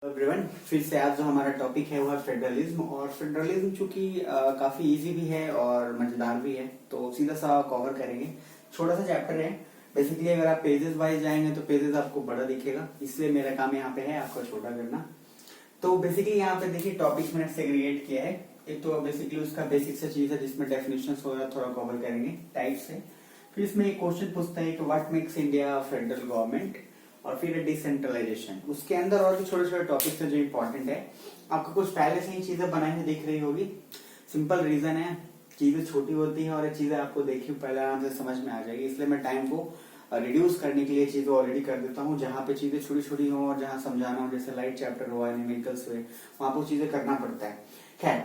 Everyone, फिर से आज जो हमारा टॉपिक है वो है फेडरलिज्म। और फेडरलिज्म चूंकि काफी इजी भी है और मजेदार भी है, तो सीधा सा कवर करेंगे। छोटा सा चैप्टर है। बेसिकली अगर आप पेजेस वाइज जाएंगे तो पेजेस आपको बड़ा दिखेगा, इसलिए मेरा काम यहाँ पे है आपको छोटा करना। तो बेसिकली यहाँ पे देखिए टॉपिक्स मैंने सेग्रीगेट किया है। एक तो बेसिकली उसका बेसिक सा चीज है जिसमें डेफिनेशन वगैरह थोड़ा कवर करेंगे टाइप से। फिर इसमें एक क्वेश्चन पूछता है कि what makes India federal government, और फिर डिसेंट्रलाइजेशन। उसके अंदर और भी छोटे छोटे टॉपिक्स हैं जो इंपॉर्टेंट है। आपको कुछ पहले से ही चीजें बनाई हुई दिख रही होगी। सिंपल रीजन है, चीजें छोटी होती हैं और ये चीजें आपको देखी पहले आराम से समझ में आ जाएगी, इसलिए मैं टाइम को रिड्यूस करने के लिए चीजें ऑलरेडी कर देता हूँ। जहाँ पे चीजें छोटी छोटी हो और जहाँ समझाना हो, जैसे लाइट चैप्टर हुआ, न्यूमेरिकल्स हुए, वहां पर चीजें करना पड़ता है। खैर,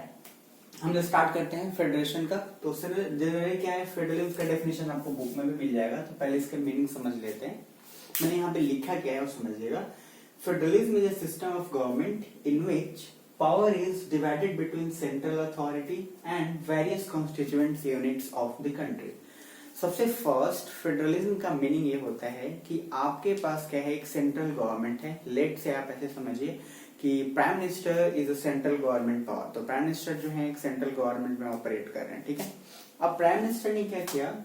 हम जो स्टार्ट करते हैं फेडरेशन का, तो उससे जनरली क्या है, फेडरलिज्म का डेफिनेशन आपको बुक में भी मिल जाएगा। तो पहले इसके मीनिंग समझ लेते हैं। मैंने यहाँ पे लिखा क्या है वो समझिएगा। Federalism is a system of government in which power is divided between central authority and various constituent units of the country. सबसे फर्स्ट फेडरलिज्म का मीनिंग ये होता है कि आपके पास क्या है, एक सेंट्रल गवर्नमेंट है। लेट से आप ऐसे समझिए कि prime minister is a central government power. तो प्राइम मिनिस्टर जो है एक सेंट्रल गवर्नमेंट में ऑपरेट कर रहे हैं, ठीक है। अब प्राइम मिनिस्टर ने क्या किया,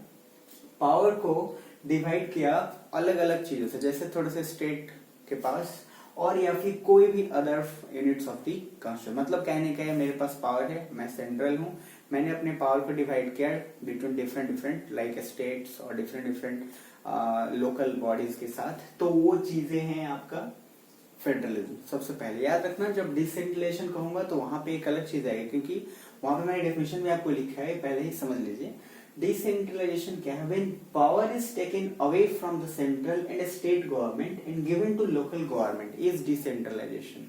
पावर को डिवाइड किया अलग अलग चीजों से, जैसे थोड़े से स्टेट के पास और या फिर कोई भी other units of the constitution. मतलब कहने का है मेरे पास पावर है, मैं सेंट्रल हूँ, मैंने अपने पावर को डिवाइड किया बिटवीन डिफरेंट लाइक स्टेट्स और डिफरेंट लोकल बॉडीज के साथ। तो वो चीजें हैं आपका फेडरलिज्म। सबसे पहले याद रखना, जब डिसेंट्रलाइजेशन कहूंगा तो वहां पे एक अलग चीज आएगी, क्योंकि वहां पे मैंने डेफिनेशन भी आपको लिखा है, पहले ही समझ लीजिए। डिसेंट्रलाइजेशन क्या है, when power is taken away from the central and state government and given to local government is decentralisation.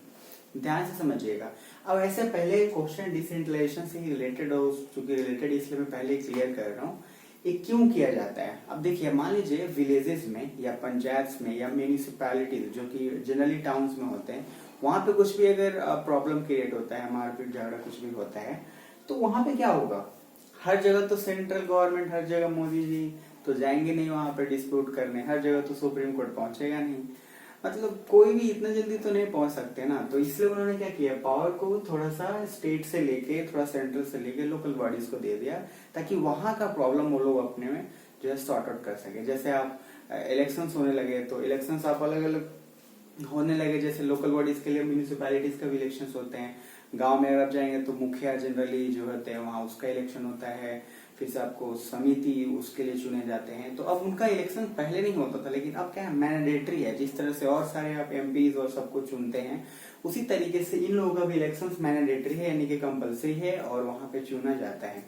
ध्यान से समझिएगा। अब ऐसे पहले क्वेश्चन डिसेंट्रलाइजेशन से ही रिलेटेड हो, चूंकि रिलेटेड इसलिए मैं पहले क्लियर कर रहा हूँ ये क्यों किया जाता है। अब देखिए, मान लीजिए विलेजेस में या पंचायत में या म्यूनिसिपैलिटीज जो कि जनरली टाउन्स में होते हैं, वहां पे कुछ भी अगर प्रॉब्लम क्रिएट होता है, मारपीट झगड़ा कुछ भी होता है, तो वहां पे क्या होगा, हर जगह तो सेंट्रल गवर्नमेंट, हर जगह मोदी जी तो जाएंगे नहीं वहां पे डिस्प्यूट करने, हर जगह तो सुप्रीम कोर्ट पहुंचेगा नहीं, मतलब कोई भी इतना जल्दी तो नहीं पहुंच सकते ना। तो इसलिए उन्होंने क्या किया, पावर को थोड़ा सा स्टेट से लेके, थोड़ा सेंट्रल से लेके लोकल बॉडीज को दे दिया, ताकि वहां का प्रॉब्लम वो लोग अपने में जो है सॉर्ट आउट कर सके। जैसे आप इलेक्शंस होने लगे तो इलेक्शंस आप अलग अलग होने लगे, जैसे लोकल बॉडीज के लिए म्यूनिसिपैलिटीज का भी इलेक्शंस होते हैं। गांव में अगर आप जाएंगे तो मुखिया जनरली जो होते हैं वहां उसका इलेक्शन होता है, फिर से आपको समिति उसके लिए चुने जाते हैं। तो अब उनका इलेक्शन पहले नहीं होता था, लेकिन अब क्या है, मैंडेटरी है। जिस तरह से और सारे आप एमपीज और सबको चुनते हैं, उसी तरीके से इन लोगों का भी इलेक्शन मैंडेटरी है, यानी कि कंपलसरी है और वहां पे चुना जाता है।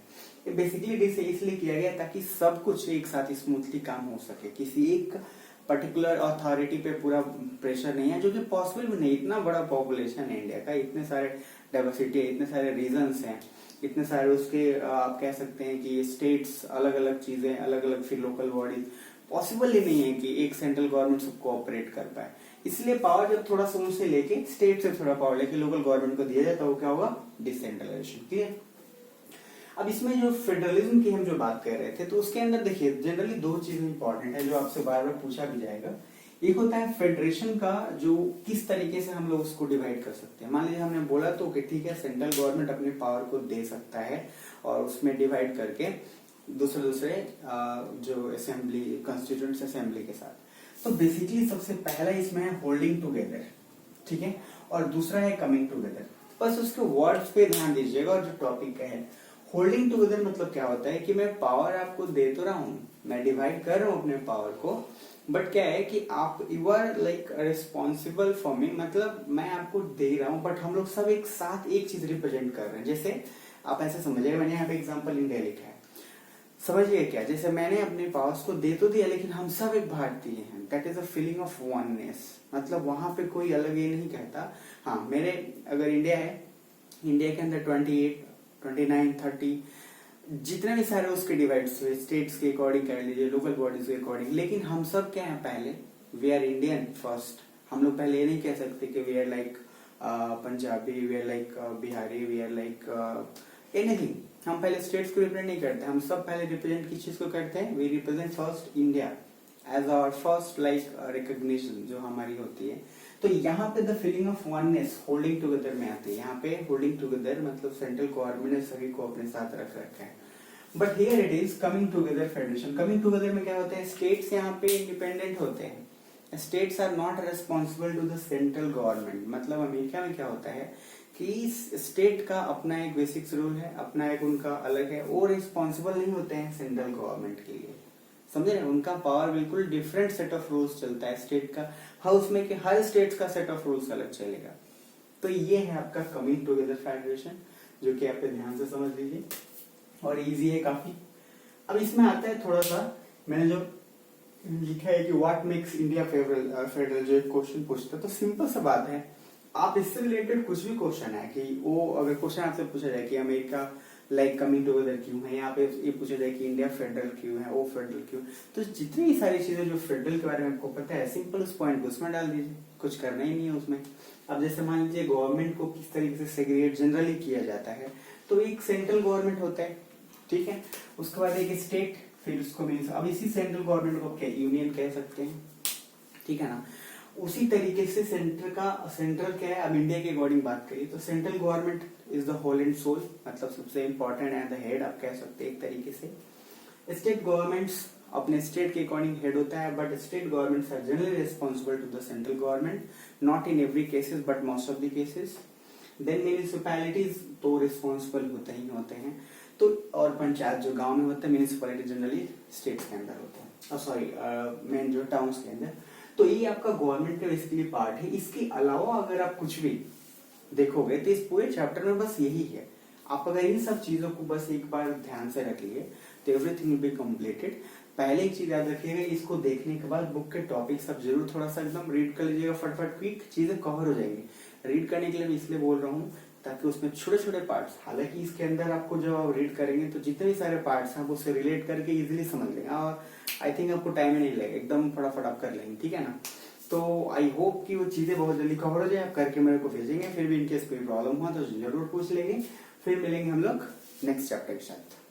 ये बेसिकली इसलिए किया गया ताकि सब कुछ एक साथ स्मूथली काम हो सके, किसी एक पर्टिकुलर अथॉरिटी पे पूरा प्रेशर नहीं है, जो कि पॉसिबल भी नहीं। इतना बड़ा पॉपुलेशन है इंडिया का, इतने सारे डाइवर्सिटी है, इतने सारे रीजन्स हैं, इतने सारे उसके आप कह सकते हैं कि स्टेट्स, अलग अलग चीजें, अलग अलग फिर लोकल बॉडीज, पॉसिबल ही नहीं है कि एक सेंट्रल गवर्नमेंट सबको ऑपरेट कर पाए। इसलिए पावर जब थोड़ा सा उनसे लेके, स्टेट से थोड़ा पावर लेके लोकल गवर्नमेंट को दिया जाए तो वो क्या होगा, डिसेंट्रलाइजेशन। क्लियर। अब इसमें जो फेडरलिज्म की हम जो बात कर रहे थे, तो उसके अंदर देखिए जनरली दो चीजें इंपॉर्टेंट है जो आपसे बार बार पूछा भी जाएगा। एक होता है फेडरेशन का, जो किस तरीके से हम लोग उसको डिवाइड कर सकते हैं। मान लीजिए हमने बोला तो कि ठीक है, सेंट्रल गवर्नमेंट अपने पावर को दे सकता है और उसमें डिवाइड करके दूसरे जो असेंबली, कॉन्स्टिट्यूएंट असेंबली के साथ। तो बेसिकली सबसे पहला इसमें है होल्डिंग टुगेदर, ठीक है, और दूसरा है कमिंग टुगेदर। बस उसके वर्ड्स पे ध्यान दीजिएगा। और जो टॉपिक का है होल्डिंग टुगेदर, मतलब क्या होता है कि मैं पावर आपको दे तो रहा हूं, मैं डिवाइड कर रहा हूं अपने पावर को, बट क्या है कि आप you are like responsible for me, मतलब मैं आपको दे रहा हूं बट हम लोग सब एक साथ एक चीज रिप्रेजेंट कर रहे हैं। जैसे आप ऐसे समझिएगा, मैंने यहाँ पे एग्जाम्पल इंडिया लिखा है, समझिए क्या, जैसे मैंने अपने पावर्स को दे तो दिया, लेकिन हम सब एक भारतीय हैं। That is a feeling of oneness, मतलब वहां पे कोई अलग ये नहीं कहता। हाँ, मेरे अगर इंडिया है, इंडिया के अंदर 28, 29, 30 जितने भी सारे उसके डिवाइड्स हुए, स्टेट्स के अकॉर्डिंग कह लीजिए, लोकल बॉडीज के अकॉर्डिंग, लेकिन हम सब क्या है, पहले वी आर इंडियन फर्स्ट। हम लोग पहले ये नहीं कह सकते कि we are like Punjabi, we are like Bihari, we are like anything. हम पहले स्टेट्स को रिप्रेजेंट नहीं करते, हम सब पहले रिप्रेजेंट किस चीज को करते हैं, we represent first India as our first like recognition जो हमारी होती है। तो यहाँ पे the feeling of oneness holding together में आती है। यहाँ पे होल्डिंग टुगेदर मतलब सेंट्रल गवर्नमेंट ने सभी को अपने साथ रख रखा है। But here it is coming together federation. Coming together में क्या होता है, स्टेट्स यहाँ पे इंडिपेंडेंट होते हैं, states are not responsible to the central government. मतलब अमेरिका में क्या होता है कि स्टेट का अपना एक बेसिक्स रूल है, अपना एक उनका अलग है, वो रिस्पॉन्सिबल नहीं होते हैं सेंट्रल गवर्नमेंट के लिए, समझे ना। उनका पावर बिल्कुल डिफरेंट सेट ऑफ रूल्स चलता है स्टेट का, हाउस में कि हर स्टेट का सेट ऑफ रूल्स अलग चलेगा। तो ये है आपका कमिंग टुगेदर फेडरेशन, जो कि आप ध्यान से समझ लीजिए और इजी है काफी। अब इसमें आता है थोड़ा सा, मैंने जो लिखा है कि व्हाट मेक्स इंडिया फेडरल, जो एक क्वेश्चन पूछता है, तो सिंपल सा बात है, आप इससे रिलेटेड कुछ भी क्वेश्चन है कि वो अगर क्वेश्चन आपसे पूछा जाए कि अमेरिका लाइक कमिंग टुगेदर क्यों है, यहाँ पे ये पूछा जाए कि इंडिया फेडरल क्यों है, वो फेडरल क्यों, तो जितनी सारी चीजें जो फेडरल के बारे में आपको पता है, सिंपल उस पॉइंट को उसमें डाल दीजिए, कुछ करना ही नहीं है उसमें। अब जैसे मान लीजिए गवर्नमेंट को किस तरीके से सेग्रीगेट जनरली किया जाता है, तो एक सेंट्रल गवर्नमेंट होता है, ठीक है, उसके बाद एक स्टेट, फिर उसको मीन्स अब इसी सेंट्रल गवर्नमेंट को क्या यूनियन कह सकते हैं, ठीक है ना। उसी तरीके से सेंट्रल क्या है, अब इंडिया के अकॉर्डिंग बात करिए तो central government is the whole and soul, मतलब सबसे इंपॉर्टेंट है, द हेड आप कह सकते हैं एक तरीके से। स्टेट गवर्नमेंट्स अपने स्टेट के अकॉर्डिंग हेड होता है, but state governments are generally responsible to the central government, not in every cases but most of the cases. Then municipalities तो रिस्पॉन्सिबल होते ही होते हैं, तो और पंचायत जो गांव में होता है, म्यूनिसिपैलिटी जनरली स्टेट्स के अंदर होता है, सॉरी मेन जो टाउन्स के अंदर। तो ये आपका गवर्नमेंट का बेसिकली पार्ट है। इसके अलावा अगर आप कुछ भी देखोगे तो इस पूरे चैप्टर में बस यही है। आप अगर इन सब चीजों को बस एक बार ध्यान से रख लिए तो एवरीथिंग विल बी कंप्लीटेड। पहले एक चीज याद रखिएगा, इसको देखने के बाद बुक के टॉपिक्स आप जरूर थोड़ा सा एकदम रीड कर लीजिएगा, फटफट क्विक चीजें कवर हो जाएंगी। रीड करने के लिए मैं इसलिए बोल रहा हूँ ताकि उसमें छोटे छोटे पार्ट्स, हालांकि इसके अंदर आपको जब आप रीड करेंगे तो जितने भी सारे पार्ट्स हैं आप उससे रिलेट करके इजीली समझ लेंगे, और आई थिंक आपको टाइम ही नहीं लगेगा, एकदम फटाफट आप कर लेंगे, ठीक है ना। तो आई होप कि वो चीजें बहुत जल्दी कवर हो जाए, आप करके मेरे को भेजेंगे, फिर भी इनकेस कोई प्रॉब्लम हुआ तो जरूर पूछ लेंगे। फिर मिलेंगे हम लोग नेक्स्ट चैप्टर के साथ।